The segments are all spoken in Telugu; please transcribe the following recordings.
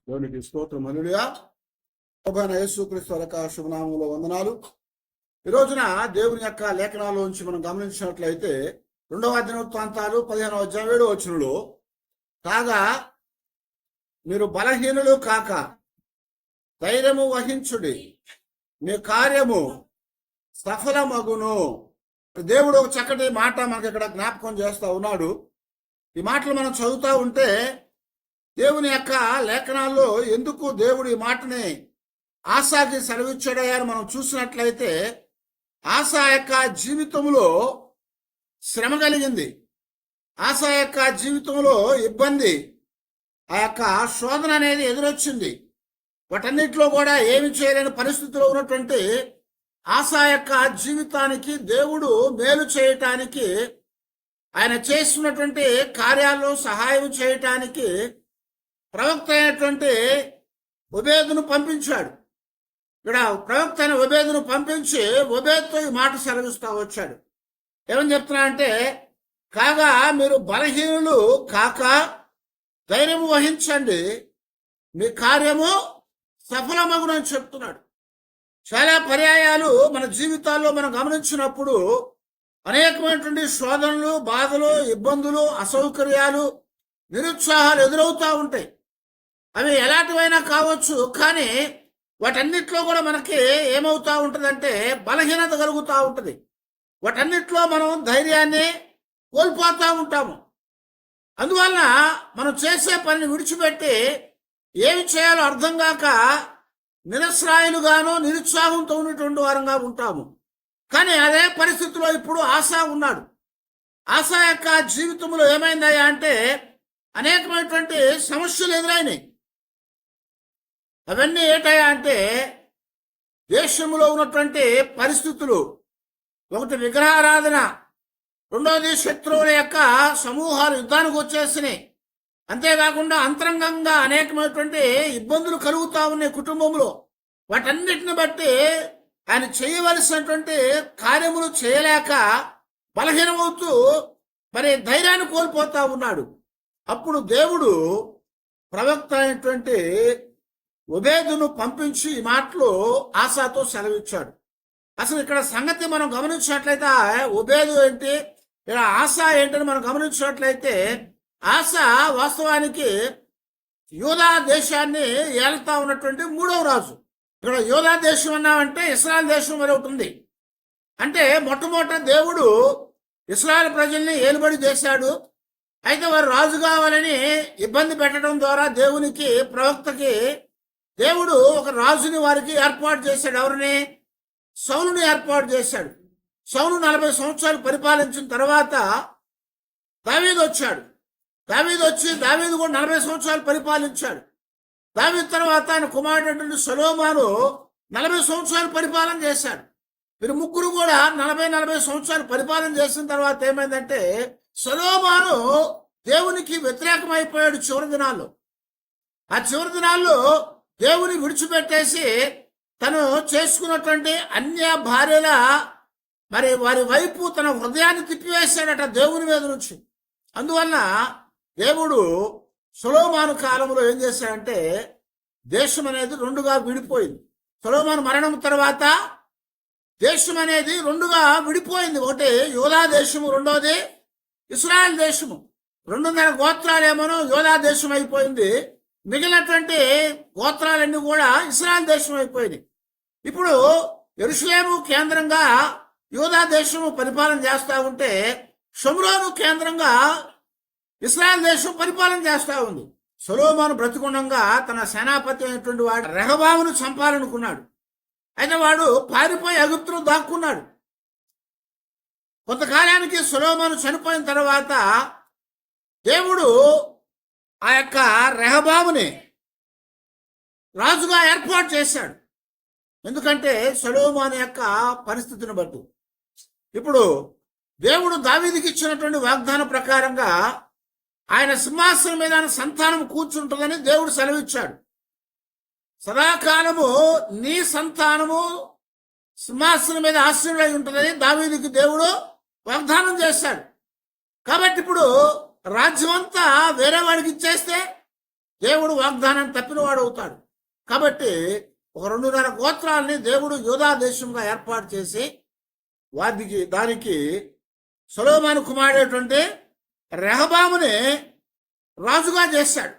దేవునికి స్తోత్రం. హల్లెలూయా. ప్రభువైన యేసుక్రీస్తు యొక్క శుభనామములో వందనాలు. ఈ రోజున దేవుని యొక్క లేఖనాల్లోంచి మనం గమనించినట్లయితే 2వ దినవృత్తాంతాలు 15వ అధ్యాయం 7వ వచనంలో, కాగా మీరు బలహీనులు కాక ధైర్యము వహించుడి, మీ కార్యము సఫలమగును. దేవుడు ఒక చక్కటి మాట మనకి ఇక్కడ జ్ఞాపకం చేస్తా ఉన్నాడు. ఈ మాటలు మనం చదువుతా ఉంటే దేవుని యొక్క లేఖనాల్లో ఎందుకు దేవుడు ఈ మాటని ఆశాకి సెలవిచ్చాడని మనం చూసినట్లయితే, ఆశా యొక్క జీవితంలో శ్రమ కలిగింది, ఆశా యొక్క జీవితంలో ఇబ్బంది, ఆ యొక్క శోధన అనేది ఎదురొచ్చింది. వాటన్నిటిలో కూడా ఏమి చేయలేని పరిస్థితిలో ఉన్నటువంటి ఆశా యొక్క జీవితానికి దేవుడు మేలు చేయటానికి, ఆయన చేస్తున్నటువంటి కార్యాల్లో సహాయం చేయటానికి ప్రవక్త అయినటువంటి ఒబేదును పంపించాడు. ఇక్కడ ప్రవక్త అయిన ఒబేదును పంపించి ఒబేదుతో ఈ మాట సెలవిస్తా వచ్చాడు. ఏమని చెప్తున్నా కాగా మీరు బలహీనులు కాక ధైర్యము వహించండి, మీ కార్యము సఫలమగునని చెప్తున్నాడు. చాలా పర్యాయాలు మన జీవితాల్లో మనం గమనించినప్పుడు అనేకమైనటువంటి శోధనలు, బాధలు, ఇబ్బందులు, అసౌకర్యాలు, నిరుత్సాహాలు ఎదురవుతూ ఉంటాయి. అవి ఎలాంటివైనా కావచ్చు, కానీ వాటన్నిటిలో కూడా మనకి ఏమవుతూ ఉంటుందంటే బలహీనత కలుగుతూ ఉంటుంది. వాటన్నిటిలో మనం ధైర్యాన్ని కోల్పోతూ ఉంటాము. అందువలన మనం చేసే పనిని విడిచిపెట్టి ఏమి చేయాలో అర్థం కాక నిరస్రాయులుగాను నిరుత్సాహంతో ఉన్నటువంటి వారంగా ఉంటాము. కానీ అదే పరిస్థితిలో ఇప్పుడు ఆశా ఉన్నాడు. ఆశా యొక్క జీవితంలో ఏమైందయ్యా అంటే అనేకమైనటువంటి సమస్యలు ఎదురైనాయి. అవన్నీ ఏంటయ్యా అంటే దేశంలో ఉన్నటువంటి పరిస్థితులు, ఒకటి విగ్రహారాధన, రెండవది శత్రువుల యొక్క సమూహాలు యుద్ధానికి వచ్చేసినాయి. అంతేకాకుండా అంతరంగంగా అనేకమైనటువంటి ఇబ్బందులు కలుగుతూ ఉన్నాయి కుటుంబంలో. వాటన్నిటిని బట్టి ఆయన చేయవలసినటువంటి కార్యములు చేయలేక బలహీనమవుతూ మరి ధైర్యాన్ని కోల్పోతా ఉన్నాడు. అప్పుడు దేవుడు ప్రవక్త అయినటువంటి ఒబేదును పంపించి ఈ మాటలు ఆశాతో సెలవిచ్చాడు. అసలు ఇక్కడ సంగతి మనం గమనించినట్లయితే ఒబేదు ఏంటి, ఇక్కడ ఆశా ఏంటని మనం గమనించినట్లయితే, ఆశ వాస్తవానికి యూదా దేశాన్ని ఏలుతా ఉన్నటువంటి 3వ రాజు. ఇక్కడ యూదా దేశం అన్నామంటే ఇశ్రాయేల్ దేశం మరి ఒకటి ఉంది. అంటే మొట్టమొదట దేవుడు ఇశ్రాయేల్ ప్రజల్ని ఏలుబడి చేశాడు. అయితే వారు రాజు కావాలని ఇబ్బంది పెట్టడం ద్వారా దేవునికి, ప్రవక్తకి దేవుడు ఒక రాజుని వారికి ఏర్పాటు చేశాడు. ఎవరిని? సౌలుని ఏర్పాటు చేశాడు. సౌలు 40 సంవత్సరాలు పరిపాలించిన తర్వాత దావీదు వచ్చాడు. దావీదు కూడా 40 సంవత్సరాలు పరిపాలించాడు. దావీదు తర్వాత ఆయన కుమారుడు సొలొమోను 40 సంవత్సరాలు పరిపాలన చేశాడు. వీరు ముగ్గురు కూడా 40 సంవత్సరాలు పరిపాలన చేసిన తర్వాత ఏమైందంటే సొలొమోను దేవునికి వ్యతిరేకమైపోయాడు చివరి దినాల్లో. ఆ చివరి దినాల్లో దేవుని విడిచిపెట్టేసి తను చేసుకున్నటువంటి అన్య భార్యల మరి వారి వైపు తన హృదయాన్ని తిప్పివేశాడట దేవుని మీద నుంచి. అందువలన దేవుడు సొలొమోను కాలంలో ఏం చేశాడంటే దేశం అనేది 2గా విడిపోయింది. సొలొమోను మరణం తర్వాత దేశం అనేది 2గా విడిపోయింది. ఒకటి యూదా దేశము, రెండోది ఇశ్రాయేల్ దేశము. 2.5 గోత్రాలేమో యూదా దేశం అయిపోయింది, మిగిలినటువంటి గోత్రాలన్నీ కూడా ఇశ్రాయేల్ దేశం అయిపోయింది. ఇప్పుడు యెరూషలేము కేంద్రంగా యూదా దేశము పరిపాలన చేస్తూ ఉంటే షోమ్రోను కేంద్రంగా ఇశ్రాయేల్ దేశం పరిపాలన చేస్తూ ఉంది. సొలొమోను బ్రతికుండగా తన సేనాపతి అయినటువంటి వాడు రెహబామును చంపాలనుకున్నాడు. అయితే వాడు పారిపోయి ఐగుప్తులో దాక్కున్నాడు. కొంతకాలానికి సొలొమోను చనిపోయిన తర్వాత దేవుడు ఆ యొక్క రెహబాముని రాజుగా ఏర్పాటు చేశాడు. ఎందుకంటే సొలొమోను యొక్క పరిస్థితిని బట్టి. ఇప్పుడు దేవుడు దావీదుకి ఇచ్చినటువంటి వాగ్దానం ప్రకారంగా ఆయన సింహాసనం మీద సంతానం కూర్చుంటుందని దేవుడు సెలవిచ్చాడు. సదాకాలము నీ సంతానము సింహాసనం మీద ఆశీనుడై ఉంటుందని దావీదుకి దేవుడు వాగ్దానం చేశాడు. కాబట్టి ఇప్పుడు రాజ్యం అంతా వేరే వాడికి ఇచ్చేస్తే దేవుడు వాగ్దానం తప్పినవాడు అవుతాడు. కాబట్టి ఒక 2.5 గోత్రాలని దేవుడు యూదా దేశంగా ఏర్పాటు చేసి దానికి సొలొమోను కుమారుడైనటువంటి రెహబాముని రాజుగా చేశాడు.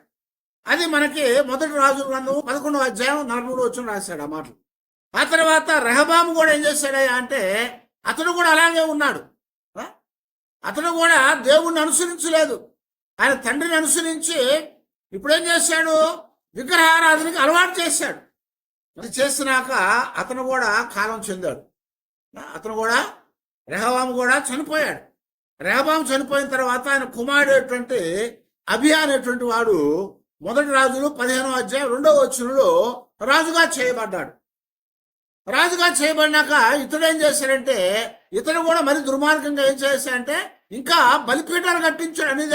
అది మనకి మొదటి రాజుల గ్రంథం 11వ అధ్యాయం 43వ వచనం రాశాడు ఆ మాటలు. ఆ తర్వాత రెహబాము కూడా ఏం చేశాడయ్యా అంటే అతడు కూడా అలాగే ఉన్నాడు. అతడు కూడా దేవుణ్ణి అనుసరించలేదు. ఆయన తండ్రిని అనుసరించి ఇప్పుడేం చేశాడు, విగ్రహారాధనకి అలవాటు చేశాడు. అది చేసినాక అతను కూడా కాలం చెందాడు. అతను కూడా రెహబాము కూడా చనిపోయాడు. రెహబాము చనిపోయిన తర్వాత ఆయన కుమారుడైనటువంటి అబియా అనేటువంటి వాడు మొదటి రాజులు 15వ అధ్యాయం 2వ వచనంలో రాజుగా చేయబడ్డాడు. రాజుగా చేయబడినాక ఇతడు ఏం చేశాడంటే ఇతడు కూడా మరి దుర్మార్గంగా ఏం చేశాడంటే ఇంకా బలిపీఠాలు కట్టించాడు. అన్ని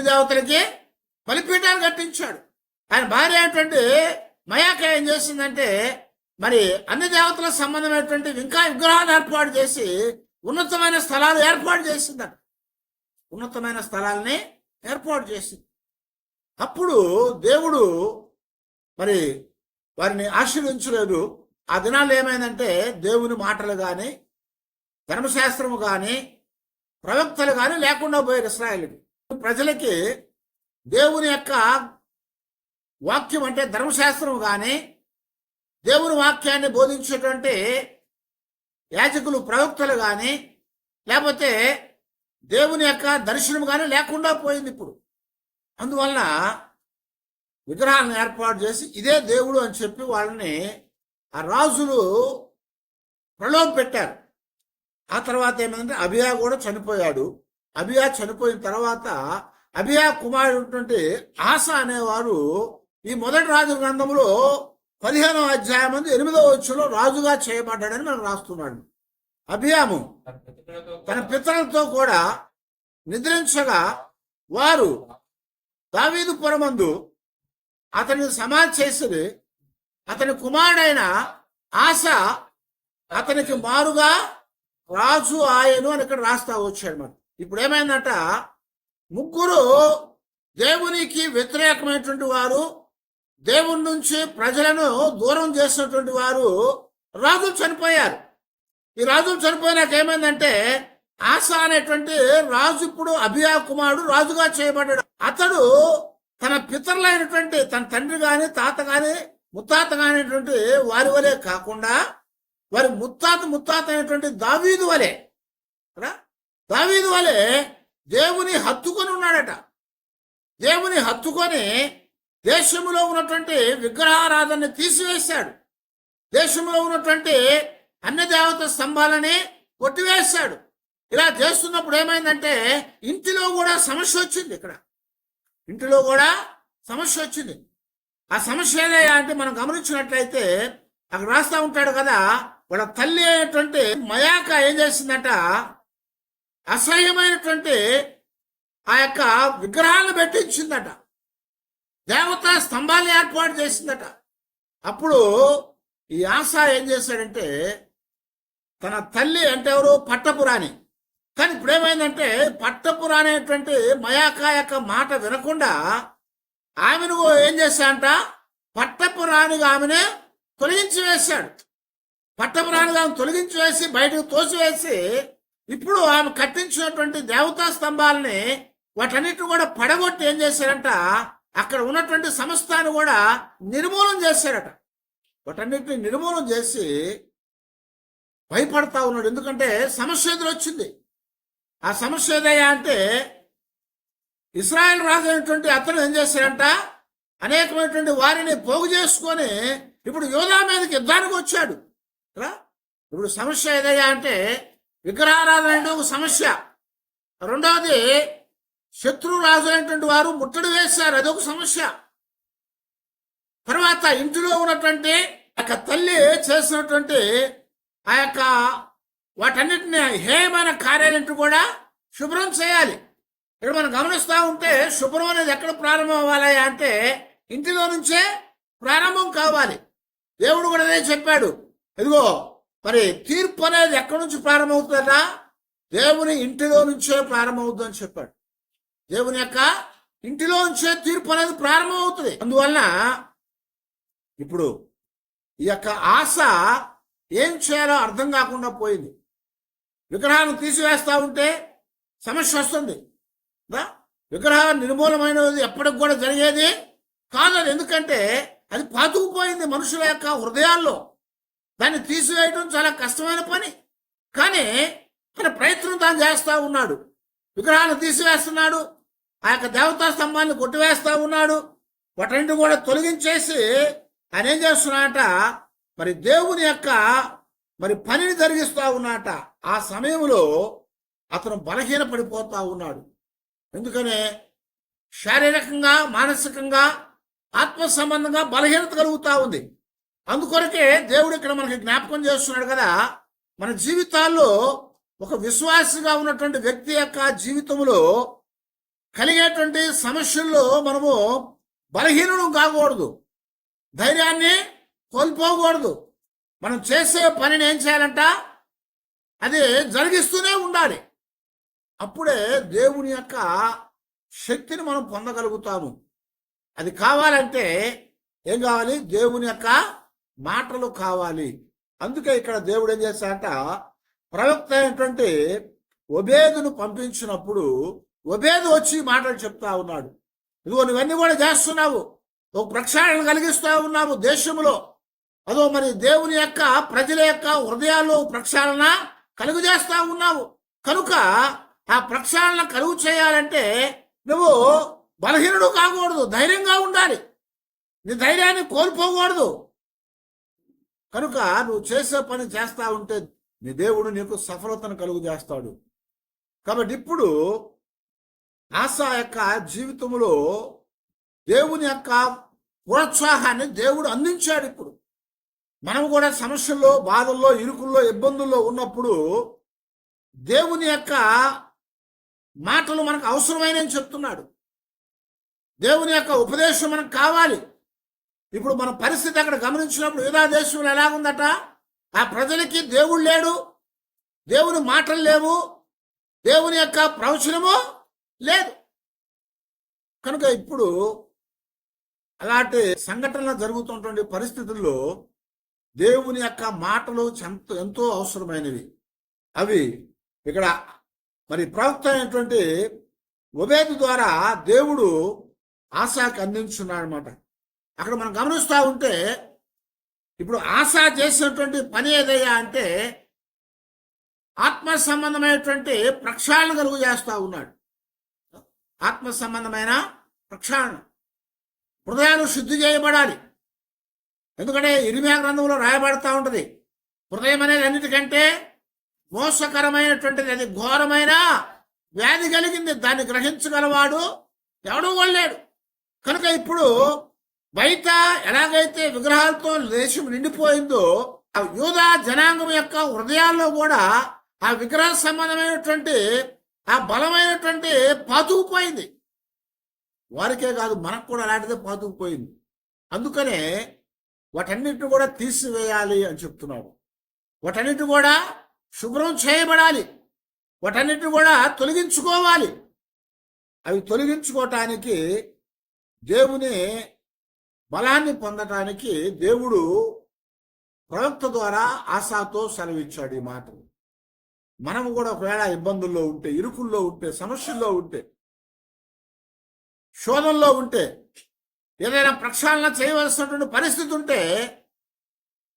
దేవతలకి బలిపీఠాలు కట్టించాడు. ఆయన భార్య అయినటువంటి మయాక ఏం చేసిందంటే మరి అన్ని దేవతలకు సంబంధమైనటువంటి ఇంకా విగ్రహాలు ఏర్పాటు చేసి ఉన్నతమైన స్థలాలు ఏర్పాటు చేసిందట. ఉన్నతమైన స్థలాల్ని ఏర్పాటు చేసింది. అప్పుడు దేవుడు మరి వారిని ఆశీర్వించలేదు. ఆ దినాలు ఏమైందంటే దేవుని మాటలు కానీ ధర్మశాస్త్రము కానీ ప్రవక్తలు కానీ లేకుండా పోయారు. ఇశ్రాయేలుకి ప్రజలకి దేవుని యొక్క వాక్యం అంటే ధర్మశాస్త్రం కానీ దేవుని వాక్యాన్ని బోధించేటువంటి యాజకులు ప్రవక్తలు కానీ లేకపోతే దేవుని యొక్క దర్శనం కానీ లేకుండా పోయింది. ఇప్పుడు అందువలన విగ్రహాలను ఏర్పాటు చేసి ఇదే దేవుడు అని చెప్పి వాళ్ళని ఆ రాజులు ప్రలోభ పెట్టారు. ఆ తర్వాత ఏమైందంటే అబియా కూడా చనిపోయాడు. అబియా చనిపోయిన తర్వాత అబియా కుమారుడు ఆసా అనేవారు ఈ మొదటి రాజు గ్రంథంలో 15వ అధ్యాయం 8వ వచనంలో రాజుగా చేయబడ్డాడని మనం రాస్తున్నాడు. అబియాము తన పితరులతో కూడా నిద్రించగా వారు దావీదు పురమందు అతన్ని సమాధి చేసి అతని కుమారుడైన ఆసా అతనికి మారుగా రాజు ఆయను అని ఇక్కడ రాస్తా వచ్చాడు. మనం ఇప్పుడు ఏమైందట, ముగ్గురు దేవునికి వ్యతిరేకమైనటువంటి వారు, దేవుని నుంచి ప్రజలను దూరం చేసినటువంటి వారు రాజులు చనిపోయారు. ఈ రాజులు చనిపోయినాక ఏమైందంటే ఆసా అనేటువంటి రాజు ఇప్పుడు అబియా కుమారుడు రాజుగా చేయబడ్డాడు. అతడు తన పితరులైనటువంటి తన తండ్రి గాని తాత గాని ముత్తాత కానిటువంటి వారి వలె కాకుండా వారి ముత్తాత అయినటువంటి దావీదు వలె దేవుని హత్తుకొని ఉన్నాడట. దేవుని హత్తుకొని దేశంలో ఉన్నటువంటి విగ్రహారాధనని తీసివేశాడు. దేశంలో ఉన్నటువంటి అన్ని దేవత స్తంభాలని కొట్టివేశాడు. ఇలా చేస్తున్నప్పుడు ఏమైందంటే ఇంటిలో కూడా సమస్య వచ్చింది. ఇంటిలో కూడా సమస్య వచ్చింది. ఆ సమస్య ఏదయ్యా అంటే మనం గమనించినట్లయితే అక్కడ రాస్తా ఉంటాడు కదా, వాళ్ళ తల్లి అయినటువంటి మయాక ఏం చేసిందట, అసహ్యమైనటువంటి ఆ యొక్క విగ్రహాలను పెట్టించిందట, దేవతా స్తంభాలు ఏర్పాటు చేసిందట. అప్పుడు ఈ ఆసా ఏం చేశాడంటే తన తల్లి అంటే ఎవరు, పట్టపురాణి. కానీ ఇప్పుడు ఏమైందంటే పట్టపురాణి అనేటువంటి మయాక యొక్క మాట వినకుండా ఆమెను ఏం చేశాడంట, పట్టపురాణిగా ఆమెను తొలగించి వేశాడు. పట్టపురాణిగా ఆమెను తొలగించి వేసి బయటకు తోసివేసి ఇప్పుడు ఆమె కట్టించినటువంటి దేవతా స్తంభాలని వాటన్నిటిని కూడా పడగొట్టి ఏం చేశారంట, అక్కడ ఉన్నటువంటి సమస్తాన్ని కూడా నిర్మూలన చేశారట. వాటన్నిటిని నిర్మూలన చేసి భయపడతా ఉన్నాడు. ఎందుకంటే సమస్య ఎదురొచ్చింది. ఆ సమస్య ఏదయ్యా అంటే ఇశ్రాయేల్ రాజు అయినటువంటి అతను ఏం చేశాడంట, అనేకమైనటువంటి వారిని పోగు చేసుకొని ఇప్పుడు యోధా మీదకి యుద్ధానికి వచ్చాడు. ఇప్పుడు సమస్య ఏదయ్యా అంటే విగ్రహారాధన అంటే ఒక సమస్య. రెండవది శత్రు రాజు అయినటువంటి వారు ముట్టడి వేశారు, అదొక సమస్య. తర్వాత ఇంటిలో ఉన్నటువంటి యొక్క తల్లి చేసినటువంటి ఆ యొక్క వాటన్నిటిని హేయమైన కార్యాలన్నింటినీ కూడా శుభ్రం చేయాలి. ఇక్కడ మనం గమనిస్తూ ఉంటే శుభ్రం అనేది ఎక్కడ ప్రారంభం అవ్వాలి అంటే ఇంటిలో నుంచే ప్రారంభం కావాలి. దేవుడు కూడా అదే చెప్పాడు. ఇదిగో మరి తీర్పు అనేది ఎక్కడి నుంచి ప్రారంభమవుతుందట, దేవుని ఇంటిలో నుంచే ప్రారంభమవుతుందని చెప్పాడు. దేవుని యొక్క ఇంటిలోంచే తీర్పు అనేది ప్రారంభమవుతుంది. అందువలన ఇప్పుడు ఈ యొక్క ఆశ ఏం చేయాలో అర్థం కాకుండా పోయింది. విగ్రహాలను తీసివేస్తా ఉంటే సమస్య వస్తుంది. విగ్రహం నిర్మూలమైనది ఎప్పటికి కూడా జరిగేది కాదు. ఎందుకంటే అది పాతుకుపోయింది మనుషుల యొక్క హృదయాల్లో. దాన్ని తీసివేయడం చాలా కష్టమైన పని. కానీ తన ప్రయత్నం తాను చేస్తా ఉన్నాడు. విగ్రహాలను తీసివేస్తున్నాడు, ఆ యొక్క దేవతా స్తంభాన్ని కొట్టివేస్తా ఉన్నాడు. వాటన్నిటి కూడా తొలగించేసి ఆయన ఏం చేస్తున్నాడట, మరి దేవుని యొక్క పనిని జరిగిస్తా ఉన్నాట. ఆ సమయంలో అతను బలహీన పడిపోతా ఉన్నాడు. ఎందుకనే శారీరకంగా, మానసికంగా, ఆత్మ సంబంధంగా బలహీనత కలుగుతా ఉంది. అందుకొరకే దేవుడు ఇక్కడ మనకి జ్ఞాపకం చేస్తున్నాడు కదా, మన జీవితాల్లో ఒక విశ్వాసిగా ఉన్నటువంటి వ్యక్తి యొక్క జీవితంలో కలిగేటువంటి సమస్యల్లో మనము బలహీనం కాకూడదు, ధైర్యాన్ని కోల్పోకూడదు. మనం చేసే పనిని ఏం చేయాలంట, అది జరిగిస్తూనే ఉండాలి. అప్పుడే దేవుని యొక్క శక్తిని మనం పొందగలుగుతాము. అది కావాలంటే ఏం కావాలి, దేవుని యొక్క మాటలు కావాలి. అందుకే ఇక్కడ దేవుడు ఏం చేశాడంట, ప్రవక్త అయినటువంటి ఒబేదును పంపించినప్పుడు ఒబేదు వచ్చి మాటలు చెప్తా ఉన్నాడు. ఇదిగో నువ్వన్నీ కూడా చేస్తున్నావు, ఒక ప్రక్షాళన కలిగిస్తా ఉన్నావు దేశంలో. అదో మరి దేవుని యొక్క ప్రజల యొక్క హృదయాల్లో ప్రక్షాళన కలుగు చేస్తా ఉన్నావు. కనుక ఆ ప్రక్షాళన కలుగు చేయాలంటే నువ్వు బలహీనుడు కాకూడదు, ధైర్యంగా ఉండాలి. నీ ధైర్యాన్ని కోల్పోకూడదు. కనుక నువ్వు చేసే పని చేస్తా ఉంటే నీ దేవుడు నీకు సఫలతను కలుగు చేస్తాడు. కాబట్టి ఇప్పుడు ఆశ యొక్క జీవితంలో దేవుని యొక్క ప్రోత్సాహాన్ని దేవుడు అందించాడు. ఇప్పుడు మనం కూడా సమస్యల్లో, బాధల్లో, ఇరుకుల్లో, ఇబ్బందుల్లో ఉన్నప్పుడు దేవుని యొక్క మాటలు మనకు అవసరమైనని చెప్తున్నాడు. దేవుని యొక్క ఉపదేశం మనకు కావాలి. ఇప్పుడు మన పరిస్థితి అక్కడ గమనించినప్పుడు యూదా దేశంలో ఎలాగుందట, ఆ ప్రజలకి దేవుడు లేడు, దేవుని మాటలు లేవు, దేవుని యొక్క ప్రవచనము లేదు. కనుక ఇప్పుడు అలాంటి సంఘటనలు జరుగుతున్నటువంటి పరిస్థితుల్లో దేవుని యొక్క మాటలు ఎంతో అవసరమైనవి. అవి ఇక్కడ మరి ప్రవక్త అయినటువంటి ఒబేదు ద్వారా దేవుడు ఆశాకి అందించున్నాడు అనమాట. అక్కడ మనం గమనిస్తూ ఉంటే ఇప్పుడు ఆశ చేసినటువంటి పని ఏదయ్యా అంటే ఆత్మ సంబంధమైనటువంటి ప్రక్షాళన కలుగు చేస్తూ ఉన్నాడు. ఆత్మ సంబంధమైన ప్రక్షాళన, హృదయాలు శుద్ధి చేయబడాలి. ఎందుకంటే ఇర్మియా గ్రంథంలో రాయబడతా ఉంటుంది, హృదయం అనేది అన్నిటికంటే మోసకరమైనటువంటిది, అది ఘోరమైన వ్యాధి కలిగింది, దాన్ని గ్రహించగలవాడు ఎవడూ లేడు. కనుక ఇప్పుడు బయట ఎలాగైతే విగ్రహాలతో దేశం నిండిపోయిందో ఆ యూదా జనాంగం యొక్క హృదయాల్లో కూడా ఆ విగ్రహ సంబంధమైనటువంటి ఆ బలమైనటువంటి పాతుకుపోయింది. వారికే కాదు, మనకు కూడా అలాంటిదే పాతుకుపోయింది. అందుకనే వాటన్నిటిని కూడా తీసివేయాలి అని చెప్తున్నాడు. వాటన్నిటి కూడా శుభ్రం చేయబడాలి, వాటన్నిటిని కూడా తొలగించుకోవాలి. అవి తొలగించుకోవటానికి దేవుని బలాన్ని పొందటానికి దేవుడు ప్రవక్త ద్వారా ఆశాతో సెలవిచ్చాడు ఈ మాటలు. మనము కూడా ఒకవేళ ఇబ్బందుల్లో ఉంటే, ఇరుకుల్లో ఉంటే, సమస్యల్లో ఉంటే, శోధనలో ఉంటే, ఏదైనా ప్రక్షాళన చేయవలసినటువంటి పరిస్థితి ఉంటే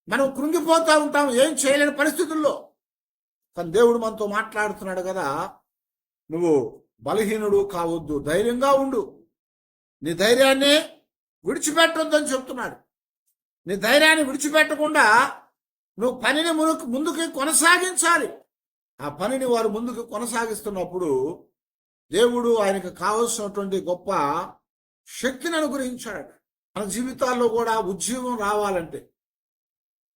మనం కృంగిపోతూ ఉంటాం, ఏం చేయలేని పరిస్థితుల్లో. కానీ దేవుడు మనతో మాట్లాడుతున్నాడు కదా, నువ్వు బలహీనుడు కావద్దు, ధైర్యంగా ఉండు, నీ ధైర్యాన్ని విడిచిపెట్టొద్దు అని చెప్తున్నాడు. నీ ధైర్యాన్ని విడిచిపెట్టకుండా నువ్వు పనిని ముందుకు కొనసాగించాలి. ఆ పనిని వారు ముందుకు కొనసాగిస్తున్నప్పుడు దేవుడు ఆయనకు కావలసినటువంటి గొప్ప శక్తిని అనుగ్రహించాడు. మన జీవితాల్లో కూడా ఉజ్జీవం రావాలంటే,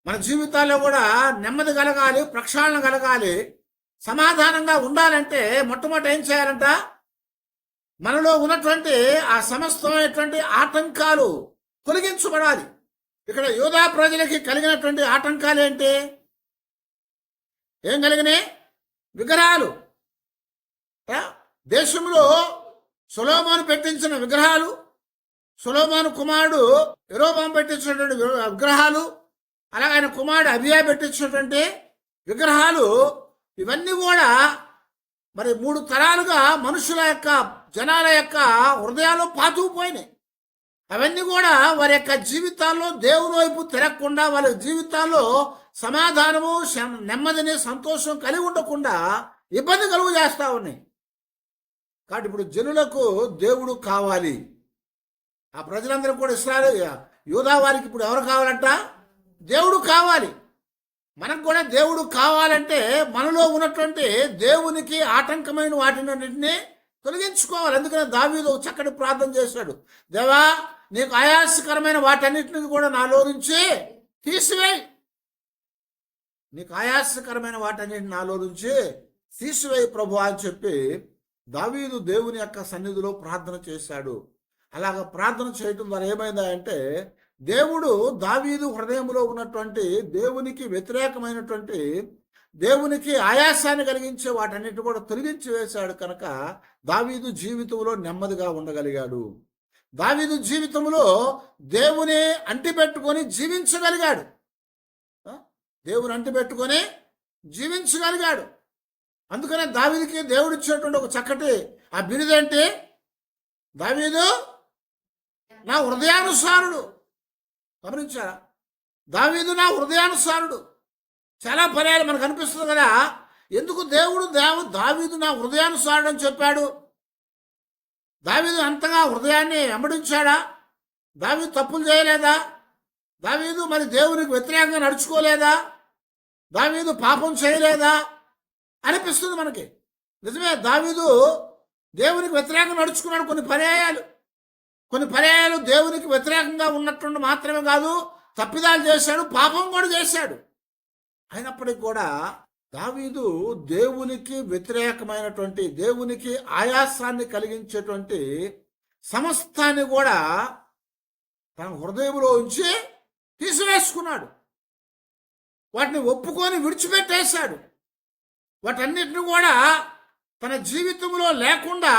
మన జీవితాల్లో కూడా నెమ్మది కలగాలి, ప్రక్షాళన కలగాలి, సమాధానంగా ఉండాలంటే మొట్టమొదటి ఏం చేయాలంట, మనలో ఉన్నటువంటి ఆ సమస్తమైనటువంటి ఆటంకాలు తొలగించబడాలి. ఇక్కడ యూదా ప్రజలకి కలిగినటువంటి ఆటంకాలు ఏంటి? ఏం కలిగినాయి? విగ్రహాలు. దేశంలో సొలొమోను పెట్టించిన విగ్రహాలు, సొలొమోను కుమారుడు యెరోబాము పెట్టించినటువంటి విగ్రహాలు, అలాగే ఆయన కుమారుడు అబియా పెట్టించినటువంటి విగ్రహాలు, ఇవన్నీ కూడా మరి 3 తరాలుగా మనుషుల యొక్క, జనాల యొక్క హృదయాల్లో పాతుకుపోయినాయి. అవన్నీ కూడా వారి యొక్క జీవితాల్లో దేవుని వైపు తిరగకుండా, వాళ్ళ జీవితాల్లో సమాధానము, నెమ్మదిని, సంతోషం కలిగి ఉండకుండా ఇబ్బంది కలుగు చేస్తూ ఉన్నాయి. కాబట్టి ఇప్పుడు జనులకు దేవుడు కావాలి. ఆ ప్రజలందరూ కూడా ఇస్రాయేలు యూదా వారికి ఇప్పుడు ఎవరు కావాలంట? దేవుడు కావాలి. మనకు కూడా దేవుడు కావాలంటే మనలో ఉన్నటువంటి దేవునికి ఆటంకమైన వాటినన్నింటినీ తొలగించుకోవాలి. అందుకని దావీదు చక్కటి ప్రార్థన చేశాడు, దేవా నీకు ఆయాసకరమైన వాటన్నిటిని కూడా నాలో నుంచి తీసివేయి, నీకు ఆయాసకరమైన వాటన్నిటిని నాలో నుంచి తీసివేయి ప్రభు అని చెప్పి దావీదు దేవుని యొక్క సన్నిధిలో ప్రార్థన చేశాడు. అలాగ ప్రార్థన చేయటం ద్వారా ఏమైందా అంటే, దేవుడు దావీదు హృదయంలో ఉన్నటువంటి దేవునికి వ్యతిరేకమైనటువంటి, దేవునికి ఆయాసాన్ని కలిగించే వాటన్నిటి కూడా తొలగించి వేశాడు. కనుక దావీదు జీవితంలో నెమ్మదిగా ఉండగలిగాడు. దావీదు జీవితంలో దేవుని అంటిపెట్టుకొని జీవించగలిగాడు. దేవుని అంటిపెట్టుకొని జీవించగలిగాడు. అందుకనే దావీదుకి దేవుడు ఇచ్చినటువంటి ఒక చక్కటి ఆ బిరుదేంటి? దావీదు నా హృదయానుసారుడు. గమనించారా? దావీదు నా హృదయానుసారుడు. చాలా పర్యాలు మనకు అనిపిస్తుంది కదా, ఎందుకు దేవుడు దావీదు నా హృదయానుసారుడు అని చెప్పాడు? దావీదు అంతగా హృదయాన్ని వెంబడించాడా? దావీదు తప్పులు చేయలేదా? దావీదు మరి దేవునికి వ్యతిరేకంగా నడుచుకోలేదా? దావీదు పాపం చేయలేదా అనిపిస్తుంది మనకి. నిజమే, దావీదు దేవునికి వ్యతిరేకంగా నడుచుకున్నాడు కొన్ని పర్యాయాలు దేవునికి వ్యతిరేకంగా ఉన్నట్టు మాత్రమే కాదు, తప్పిదాలు చేశాడు, పాపం కూడా చేశాడు. అయినప్పటికీ కూడా దావీదు దేవునికి వ్యతిరేకమైనటువంటి, దేవునికి ఆయాసాన్ని కలిగించేటువంటి సమస్తాన్ని కూడా తన హృదయంలో ఉంచి తీసివేసుకున్నాడు. వాటిని ఒప్పుకొని విడిచిపెట్టేశాడు. వాటన్నిటిని కూడా తన జీవితంలో లేకుండా